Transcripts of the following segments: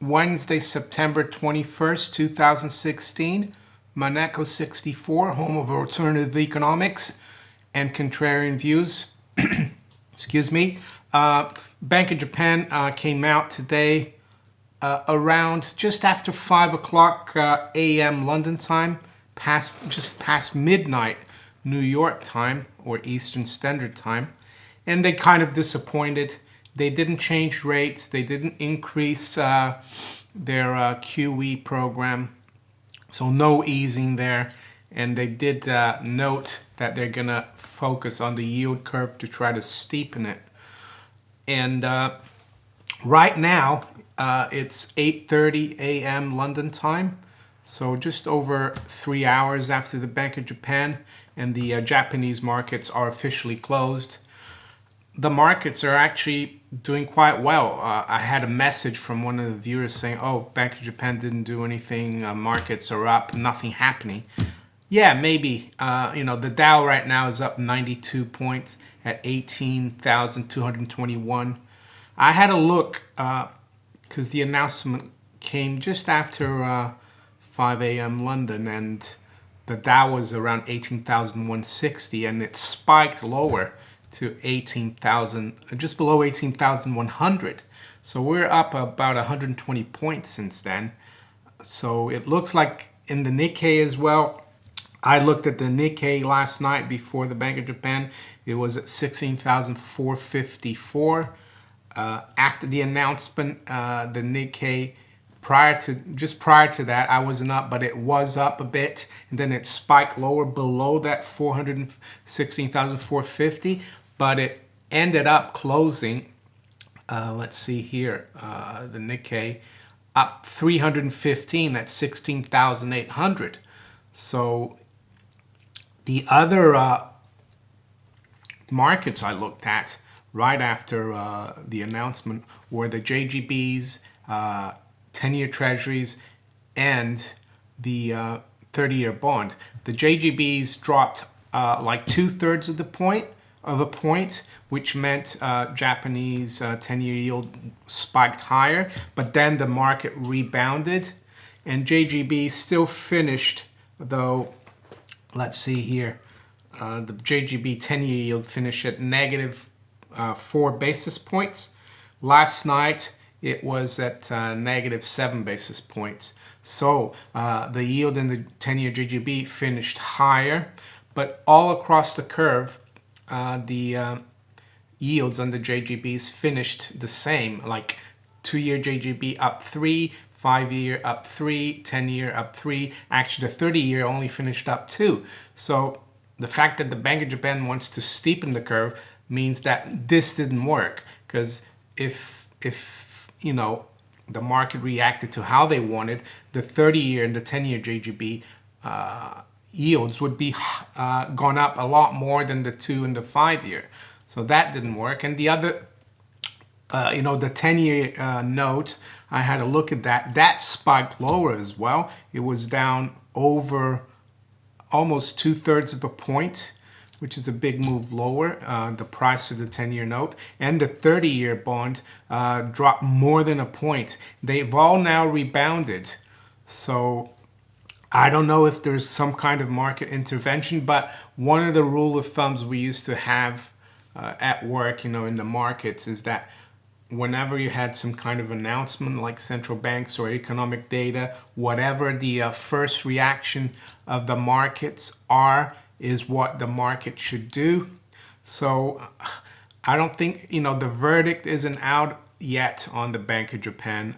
Wednesday, September 21st, 2016. Maneco 64, home of alternative economics and contrarian views. Excuse me. Bank of Japan came out today around just after 5 o'clock a.m. London time, just past midnight New York time or Eastern Standard Time. And they kind of disappointed. They didn't change rates. They didn't increase their QE program. So no easing there. And they did note that they're going to focus on the yield curve to try to steepen it. And right now, it's 8:30 a.m. London time. So just over 3 hours after the Bank of Japan and the Japanese markets are officially closed. The markets are actually doing quite well. I had a message from one of the viewers saying, oh, Bank of Japan didn't do anything. Markets are up, nothing happening. Yeah, maybe. The Dow right now is up 92 points at 18,221. I had a look because the announcement came just after 5 a.m. London, and the Dow was around 18,160, and it spiked lower to 18,000, just below 18,100. So we're up about 120 points since then. So it looks like in the Nikkei as well. I looked at the Nikkei last night before the Bank of Japan. It was at 16,454. After the announcement, the Nikkei, prior to that, I wasn't up, but it was up a bit, and then it spiked lower below that 16,450. But it ended up closing, let's see here, the Nikkei, up 315 at 16,800. So the other markets I looked at right after the announcement were the JGBs, 10-year treasuries, and the 30-year bond. The JGBs dropped like 2/3 of a point, which meant Japanese 10-year yield spiked higher, but then the market rebounded, and JGB still finished, though, let's see here, the JGB 10-year yield finished at negative 4 basis points. Last night, it was at negative 7 basis points. So the yield in the 10-year JGB finished higher, but all across the curve, the yields on the JGBs finished the same, like 2-year JGB up 3, 5-year up 3, 10-year up 3. Actually, the 30-year only finished up 2. So the fact that the Bank of Japan wants to steepen the curve means that this didn't work, because if the market reacted to how they wanted, the 30-year and the 10-year JGB yields would be gone up a lot more than the 2 and the 5-year. So that didn't work. And the other, the 10-year note, I had a look at that. That spiked lower as well. It was down over almost 2/3 of a point, which is a big move lower, the price of the 10-year note. And the 30-year bond dropped more than a point. They've all now rebounded. So I don't know if there's some kind of market intervention, but one of the rule of thumbs we used to have at work, in the markets, is that whenever you had some kind of announcement like central banks or economic data, whatever the first reaction of the markets are, is what the market should do. So I don't think, the verdict isn't out yet on the Bank of Japan,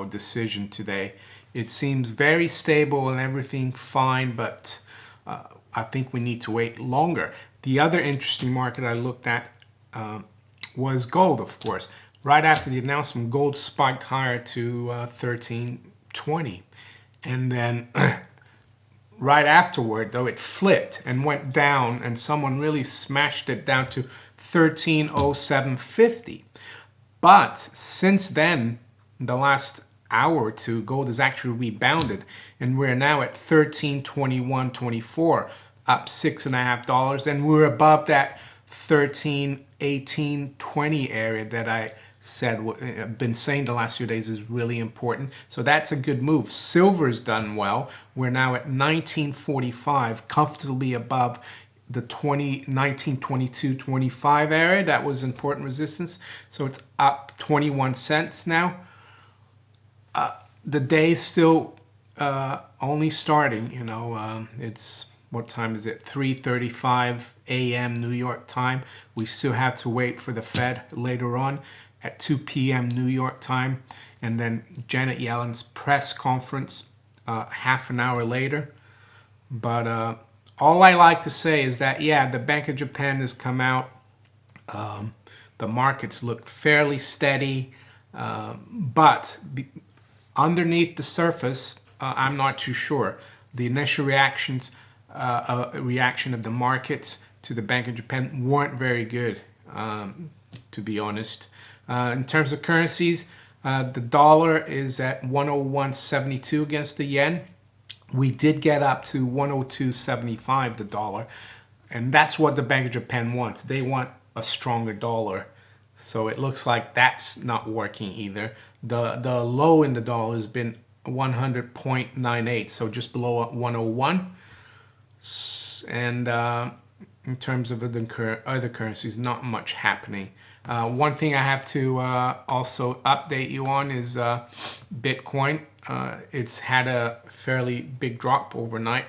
decision today. It seems very stable and everything fine, but I think we need to wait longer. The other interesting market I looked at was gold, of course. Right after the announcement, gold spiked higher to 1320. And then right afterward, though, it flipped and went down, and someone really smashed it down to 1307.50. But since then, the last hour or two, gold has actually rebounded, and we're now at 1321.24, up $6.50, and we're above that 1318.20 area that I been saying the last few days is really important. So that's a good move. Silver's done well. We're now at 1945, comfortably above the 1922-25 area. That was important resistance. So it's up 21 cents now. The day's still only starting, you know. It's, what time is it? 3:35 a.m. New York time. We still have to wait for the Fed later on at 2 p.m. New York time, and then Janet Yellen's press conference half an hour later. But all I like to say is that, yeah, the Bank of Japan has come out. The markets look fairly steady, but underneath the surface, I'm not too sure. The initial reaction of the markets to the Bank of Japan weren't very good, to be honest. In terms of currencies, the dollar is at 101.72 against the yen. We did get up to 102.75 the dollar, and that's what the Bank of Japan wants. They want a stronger dollar. So it looks like that's not working either. The low in the dollar has been 100.98, so just below 101. And in terms of other currencies, not much happening. One thing I have to also update you on is Bitcoin. It's had a fairly big drop overnight.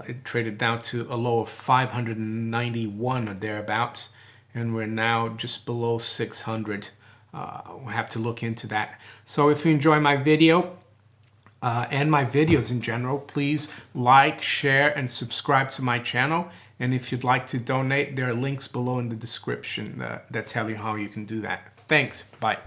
It traded down to a low of 591 or thereabouts, and we're now just below 600. We'll have to look into that. So if you enjoy my video, and my videos in general, please like, share, and subscribe to my channel. And if you'd like to donate, there are links below in the description that tell you how you can do that. Thanks. Bye.